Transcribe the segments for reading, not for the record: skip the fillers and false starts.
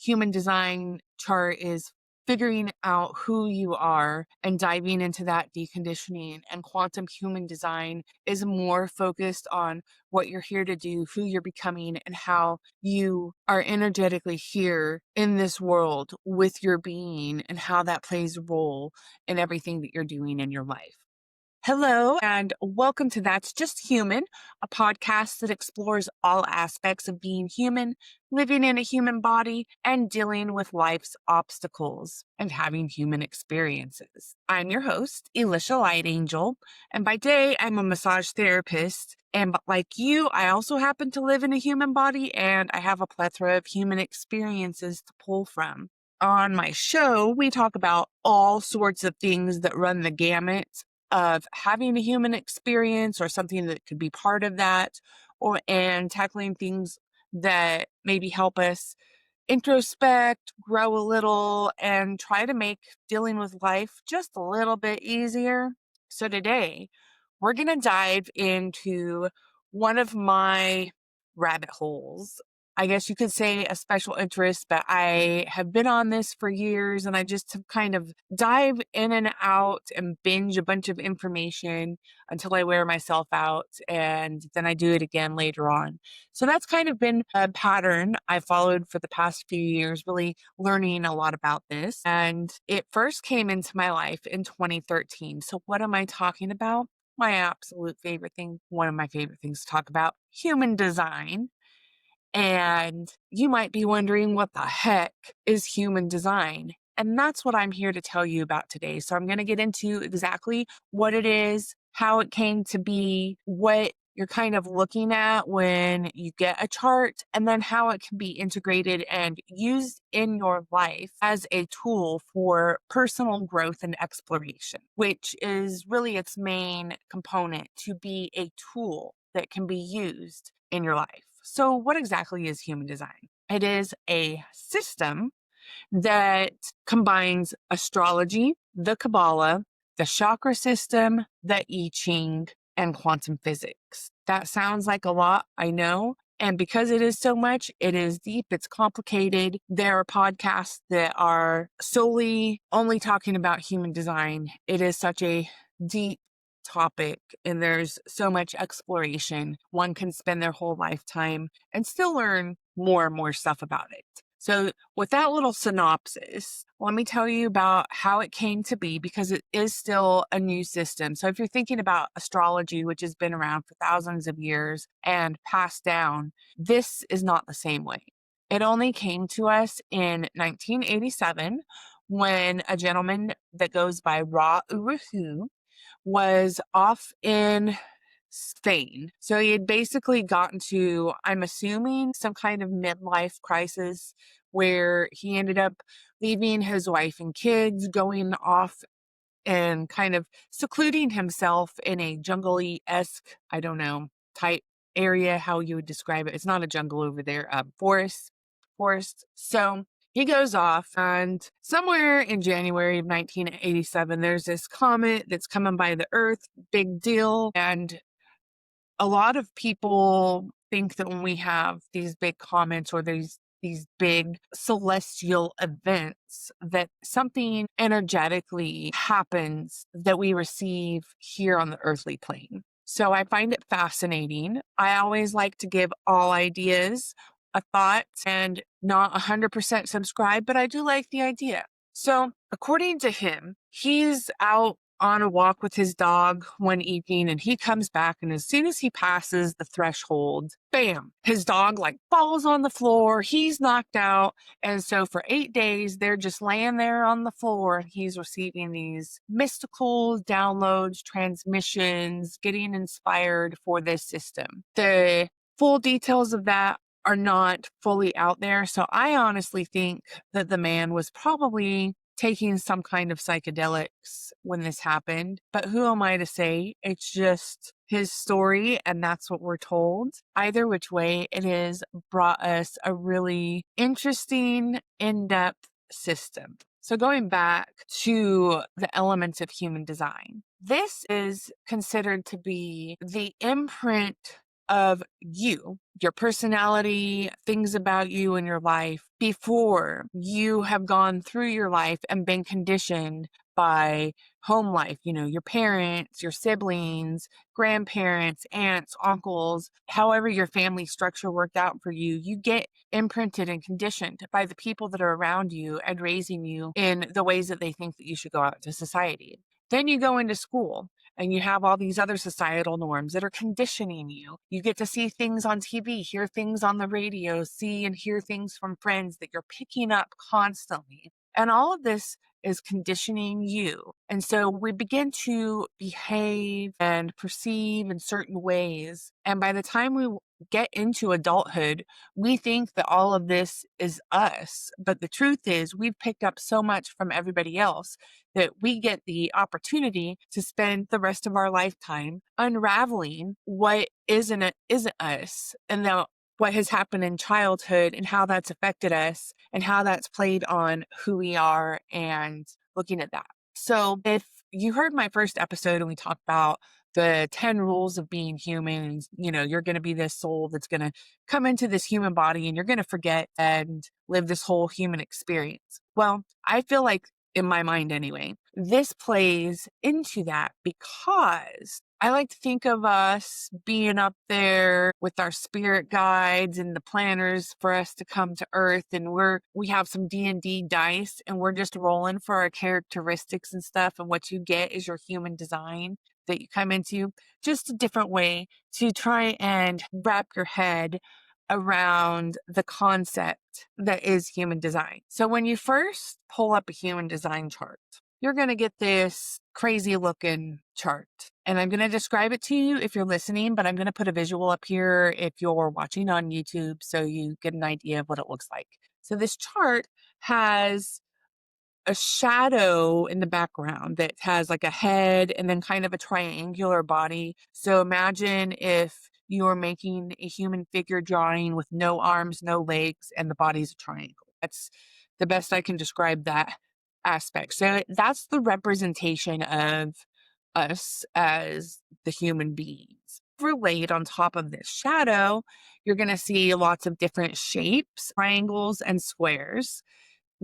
human design chart is figuring out who you are and diving into that deconditioning. And quantum human design is more focused on what you're here to do, who you're becoming, and how you are energetically here in this world with your being and how that plays a role in everything that you're doing in your life. Hello, and welcome to That's Just Human, a podcast that explores all aspects of being human, living in a human body, and dealing with life's obstacles and having human experiences. I'm your host, Elisha LightAngel, and by day, I'm a massage therapist. And like you, I also happen to live in a human body, and I have a plethora of human experiences to pull from. On my show, we talk about all sorts of things that run the gamut of having a human experience or something that could be part of that, and tackling things that maybe help us introspect, grow a little, and try to make dealing with life just a little bit easier. So today, we're going to dive into one of my rabbit holes. I guess you could say a special interest, but I have been on this for years and I just have kind of dive in and out and binge a bunch of information until I wear myself out, and then I do it again later on. So that's kind of been a pattern I followed for the past few years, really learning a lot about this. And it first came into my life in 2013. So what am I talking about? My absolute favorite thing, one of my favorite things to talk about, human design. And you might be wondering, what the heck is human design? And that's what I'm here to tell you about today. So I'm going to get into exactly what it is, how it came to be, what you're kind of looking at when you get a chart, and then how it can be integrated and used in your life as a tool for personal growth and exploration, which is really its main component, to be a tool that can be used in your life. So what exactly is human design? It is a system that combines astrology, the Kabbalah, the chakra system, the I Ching, and quantum physics. That sounds like a lot, I know. And because it is so much, it is deep, it's complicated. There are podcasts that are solely only talking about human design. It is such a deep topic and there's so much exploration. One can spend their whole lifetime and still learn more and more stuff about it. So with that little synopsis, let me tell you about how it came to be, because it is still a new system. So if you're thinking about astrology, which has been around for thousands of years and passed down, this is not the same way. It only came to us in 1987 when a gentleman that goes by Ra Uru was off in Spain. So he had basically gotten to, I'm assuming, some kind of midlife crisis where he ended up leaving his wife and kids, going off and kind of secluding himself in a jungle-esque, I don't know, type area, how you would describe it. It's not a jungle over there, forest. So he goes off, and somewhere in January of 1987, there's this comet that's coming by the Earth, big deal. And a lot of people think that when we have these big comets or these big celestial events, that something energetically happens that we receive here on the earthly plane. So I find it fascinating. I always like to give all ideas a thought and not 100% subscribe, but I do like the idea. So according to him, he's out on a walk with his dog one evening and he comes back, and as soon as he passes the threshold, bam, his dog like falls on the floor. He's knocked out. And so for 8 days, they're just laying there on the floor, and he's receiving these mystical downloads, transmissions, getting inspired for this system. The full details of that are not fully out there. So I honestly think that the man was probably taking some kind of psychedelics when this happened. But who am I to say? It's just his story, and that's what we're told. Either which way, it has brought us a really interesting, in-depth system. So going back to the elements of human design, this is considered to be the imprint of you your personality, things about you and your life before you have gone through your life and been conditioned by home life, your parents, your siblings, grandparents, aunts, uncles, however your family structure worked out for you. You get imprinted and conditioned by the people that are around you and raising you in the ways that they think that you should go out to society. Then you go into school and you have all these other societal norms that are conditioning you. You get to see things on TV, hear things on the radio, see and hear things from friends that you're picking up constantly. And all of this is conditioning you. And so we begin to behave and perceive in certain ways. And by the time we get into adulthood, we think that all of this is us. But the truth is, we've picked up so much from everybody else that we get the opportunity to spend the rest of our lifetime unraveling what isn't us, and what has happened in childhood and how that's affected us and how that's played on who we are and looking at that. So if you heard my first episode and we talked about the 10 rules of being human, and, you're going to be this soul that's going to come into this human body and you're going to forget and live this whole human experience. Well, I feel like, in my mind anyway, this plays into that because I like to think of us being up there with our spirit guides and the planners for us to come to Earth, and we have some D&D dice and we're just rolling for our characteristics and stuff, and what you get is your human design that you come into. Just a different way to try and wrap your head around the concept that is human design. So when you first pull up a human design chart, you're going to get this crazy looking chart. And I'm going to describe it to you if you're listening, but I'm going to put a visual up here if you're watching on YouTube so you get an idea of what it looks like. So this chart has a shadow in the background that has like a head and then kind of a triangular body. So imagine if you're making a human figure drawing with no arms, no legs, and the body's a triangle. That's the best I can describe that aspect. So that's the representation of us as the human beings. Overlaid on top of this shadow, you're going to see lots of different shapes, triangles, and squares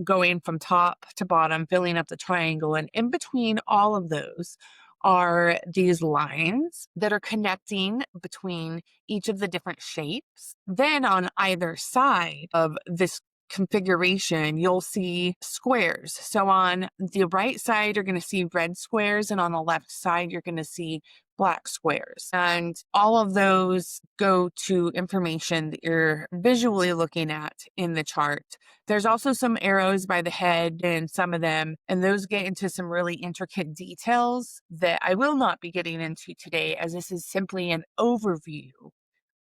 going from top to bottom, filling up the triangle. And in between all of those are these lines that are connecting between each of the different shapes. Then on either side of this configuration, you'll see squares. So on the right side, you're going to see red squares, and on the left side, you're going to see black squares. And all of those go to information that you're visually looking at in the chart. There's also some arrows by the head in some of them, and those get into some really intricate details that I will not be getting into today, as this is simply an overview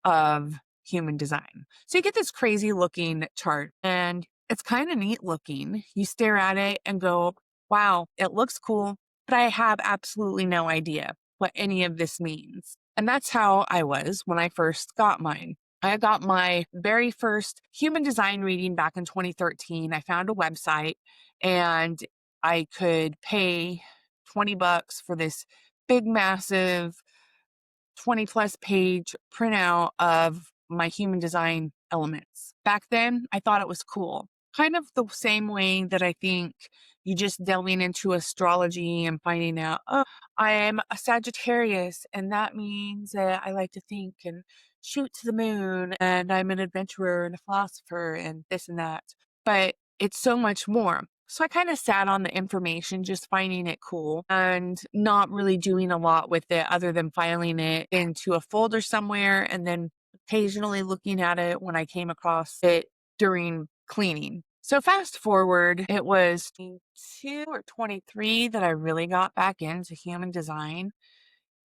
of human design. So you get this crazy looking chart, and it's kind of neat looking. You stare at it and go, wow, it looks cool, but I have absolutely no idea what any of this means. And that's how I was when I first got mine. I got my very first human design reading back in 2013. I found a website and I could pay $20 for this big, massive 20 plus page printout of my human design elements. Back then, I thought it was cool. Kind of the same way that I think you just delving into astrology and finding out, oh, I am a Sagittarius, and that means that I like to think and shoot to the moon, and I'm an adventurer and a philosopher and this and that. But it's so much more. So I kind of sat on the information, just finding it cool and not really doing a lot with it other than filing it into a folder somewhere and then occasionally looking at it when I came across it during cleaning. So fast forward, it was 22 or 23 that I really got back into human design.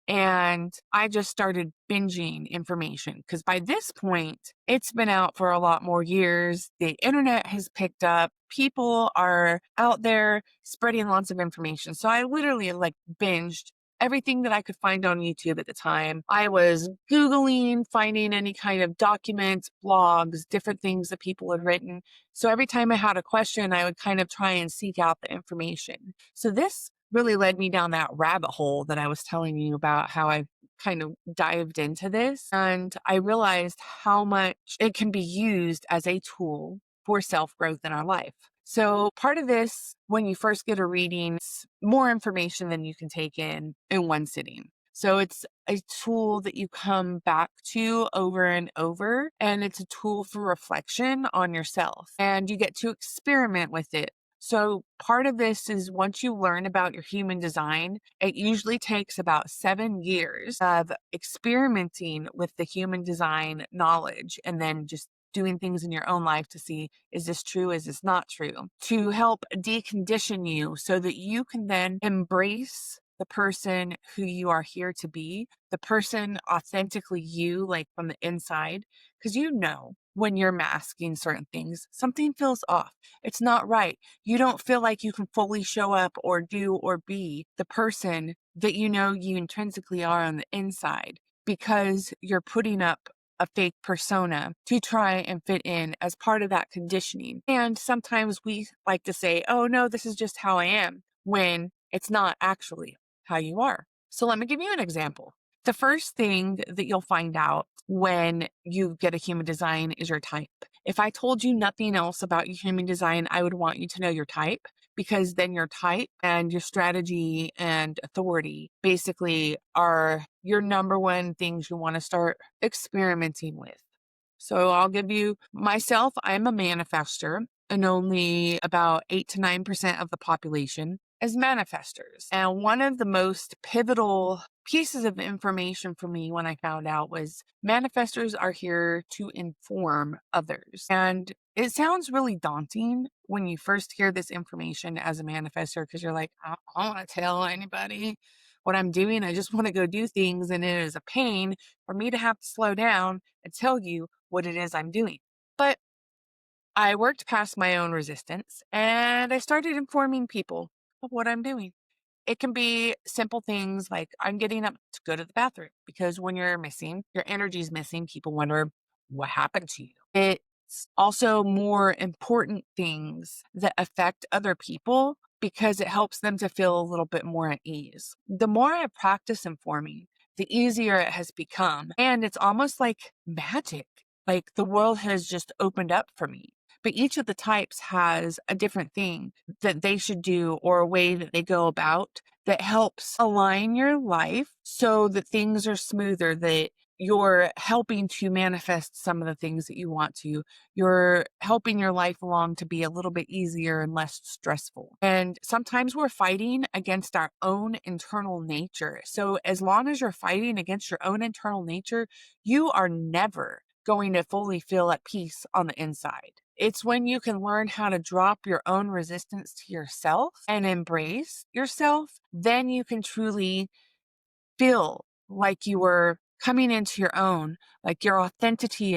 And I just started binging information because by this point, it's been out for a lot more years. The internet has picked up. People are out there spreading lots of information. So I literally binged everything that I could find on YouTube at the time. I was Googling, finding any kind of documents, blogs, different things that people had written. So every time I had a question, I would kind of try and seek out the information. So this really led me down that rabbit hole that I was telling you about, how I kind of dived into this and I realized how much it can be used as a tool for self growth in our life. So, part of this, when you first get a reading, it's more information than you can take in one sitting. So, it's a tool that you come back to over and over, and it's a tool for reflection on yourself, and you get to experiment with it. So, part of this is once you learn about your human design, it usually takes about 7 years of experimenting with the human design knowledge and then just doing things in your own life to see, is this true? Is this not true? To help decondition you so that you can then embrace the person who you are here to be, the person authentically you, like from the inside, because you know when you're masking certain things, something feels off. It's not right. You don't feel like you can fully show up or do or be the person that you know you intrinsically are on the inside because you're putting up a fake persona to try and fit in as part of that conditioning. And sometimes we like to say, oh no, this is just how I am, when it's not actually how you are. So let me give you an example. The first thing that you'll find out when you get a human design is your type. If I told you nothing else about your human design, I would want you to know your type, because then your type and your strategy and authority basically are your number one things you want to start experimenting with. So I'll give you myself, I'm a manifester, and only about 8 to 9% of the population is manifestors. And one of the most pivotal pieces of information for me when I found out was manifestors are here to inform others. And it sounds really daunting when you first hear this information as a manifestor, because you're like, I don't want to tell anybody what I'm doing. I just want to go do things. And it is a pain for me to have to slow down and tell you what it is I'm doing. But I worked past my own resistance and I started informing people of what I'm doing. It can be simple things like I'm getting up to go to the bathroom, because when you're missing, your energy's missing, people wonder what happened to you. It's also more important things that affect other people because it helps them to feel a little bit more at ease. The more I practice informing, the easier it has become. And it's almost like magic. Like the world has just opened up for me. But each of the types has a different thing that they should do or a way that they go about that helps align your life so that things are smoother, that you're helping to manifest some of the things that you want to. You're helping your life along to be a little bit easier and less stressful. And sometimes we're fighting against our own internal nature. So as long as you're fighting against your own internal nature, you are never going to fully feel at peace on the inside. It's when you can learn how to drop your own resistance to yourself and embrace yourself, then you can truly feel like you were coming into your own, like your authenticity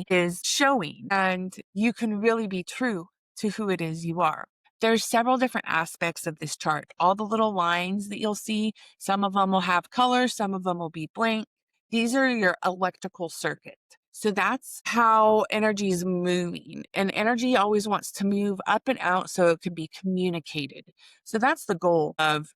is showing, and you can really be true to who it is you are. There's several different aspects of this chart. All the little lines that you'll see, some of them will have colors, some of them will be blank. These are your electrical circuit. So that's how energy is moving. And energy always wants to move up and out so it can be communicated. So that's the goal of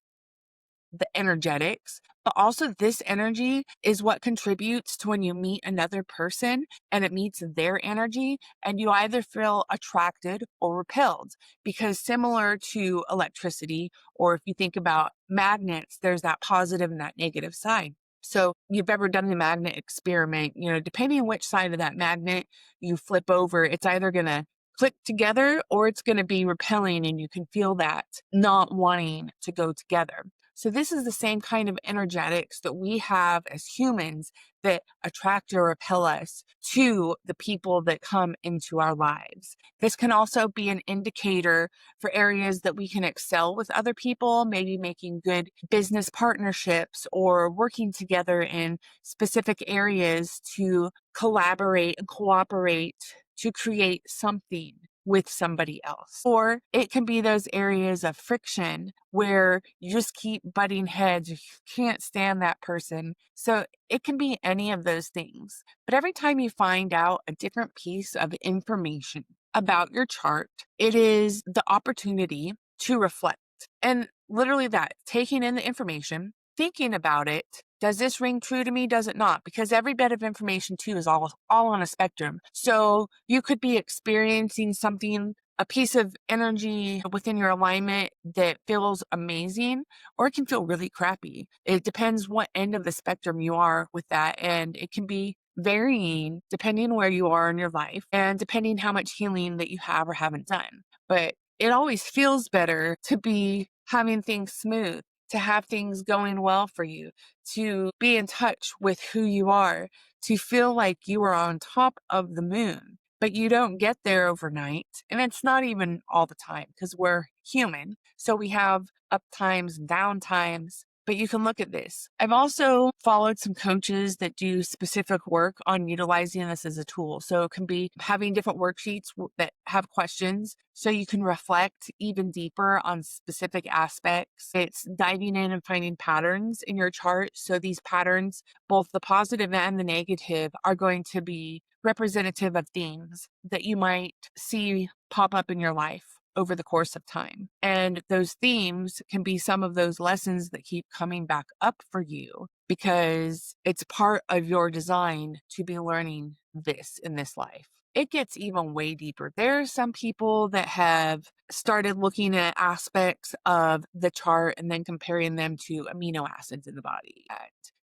the energetics, but also this energy is what contributes to when you meet another person and it meets their energy and you either feel attracted or repelled, because similar to electricity, or if you think about magnets, there's that positive and that negative side. So you've ever done the magnet experiment, depending on which side of that magnet you flip over, it's either going to click together or it's going to be repelling, and you can feel that not wanting to go together. So this is the same kind of energetics that we have as humans that attract or repel us to the people that come into our lives. This can also be an indicator for areas that we can excel with other people, maybe making good business partnerships or working together in specific areas to collaborate and cooperate to create something with somebody else. Or it can be those areas of friction where you just keep butting heads, you can't stand that person. So it can be any of those things. But every time you find out a different piece of information about your chart, it is the opportunity to reflect. And literally that, taking in the information, thinking about it, does this ring true to me? Does it not? Because every bit of information too is all on a spectrum. So you could be experiencing something, a piece of energy within your alignment that feels amazing, or it can feel really crappy. It depends what end of the spectrum you are with that. And it can be varying depending where you are in your life and depending how much healing that you have or haven't done. But it always feels better to be having things smooth, to have things going well for you, to be in touch with who you are, to feel like you are on top of the moon. But you don't get there overnight. And it's not even all the time because we're human. So we have up times and down times. But you can look at this. I've also followed some coaches that do specific work on utilizing this as a tool. So it can be having different worksheets that have questions so you can reflect even deeper on specific aspects. It's diving in and finding patterns in your chart. So these patterns, both the positive and the negative, are going to be representative of themes that you might see pop up in your life over the course of time. And those themes can be some of those lessons that keep coming back up for you because it's part of your design to be learning this in this life. It gets even way deeper. There are some people that have started looking at aspects of the chart and then comparing them to amino acids in the body and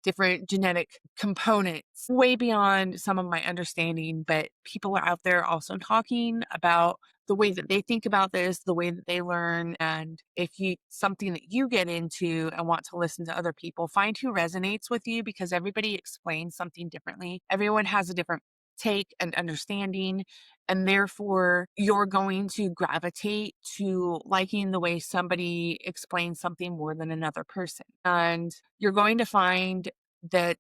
different genetic components, way beyond some of my understanding. But people are out there also talking about the way that they think about this, the way that they learn. And if you something that you get into and want to listen to other people, find who resonates with you because everybody explains something differently. Everyone has a different take and understanding. And therefore, you're going to gravitate to liking the way somebody explains something more than another person. And you're going to find that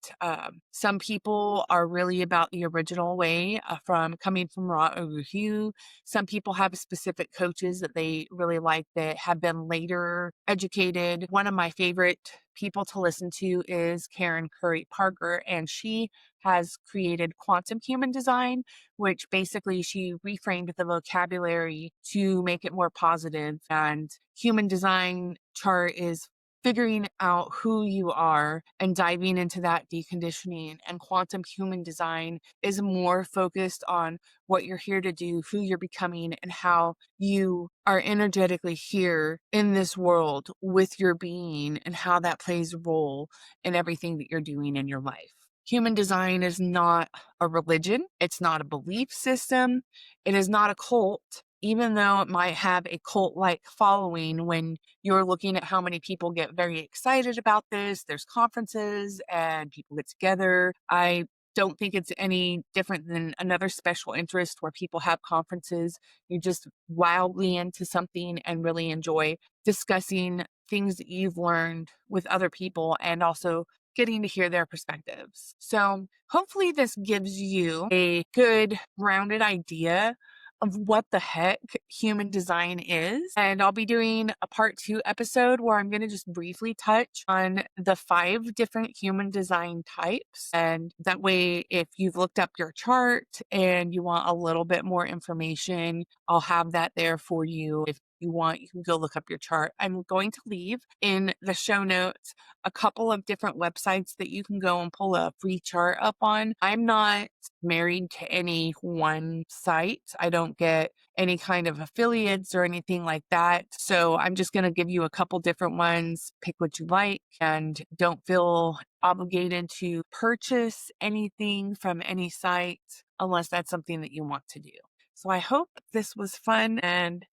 some people are really about the original way from coming from raw over hue. Some people have specific coaches that they really like that have been later educated. One of my favorite people to listen to is Karen Curry Parker, and she has created quantum human design, which basically she reframed the vocabulary to make it more positive. And human design chart is figuring out who you are and diving into that deconditioning. And quantum human design is more focused on what you're here to do, who you're becoming, and how you are energetically here in this world with your being and how that plays a role in everything that you're doing in your life. Human design is not a religion. It's not a belief system. It is not a cult, even though it might have a cult-like following when you're looking at how many people get very excited about this. There's conferences and people get together. I don't think it's any different than another special interest where people have conferences. You're just wildly into something and really enjoy discussing things that you've learned with other people and also getting to hear their perspectives. So hopefully this gives you a good rounded idea of what the heck human design is. And I'll be doing a part 2 episode where I'm going to just briefly touch on the 5 different human design types. And that way, if you've looked up your chart and you want a little bit more information, I'll have that there for you. If you want, you can go look up your chart. I'm going to leave in the show notes a couple of different websites that you can go and pull a free chart up on. I'm not married to any one site. I don't get any kind of affiliates or anything like that. So I'm just going to give you a couple different ones, pick what you like, and don't feel obligated to purchase anything from any site unless that's something that you want to do. So I hope this was fun and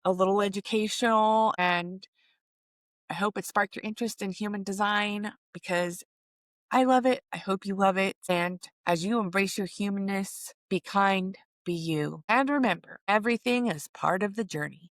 a little educational, and I hope it sparked your interest in human design because I love it. I hope you love it. And as you embrace your humanness, be kind, be you. And remember, everything is part of the journey.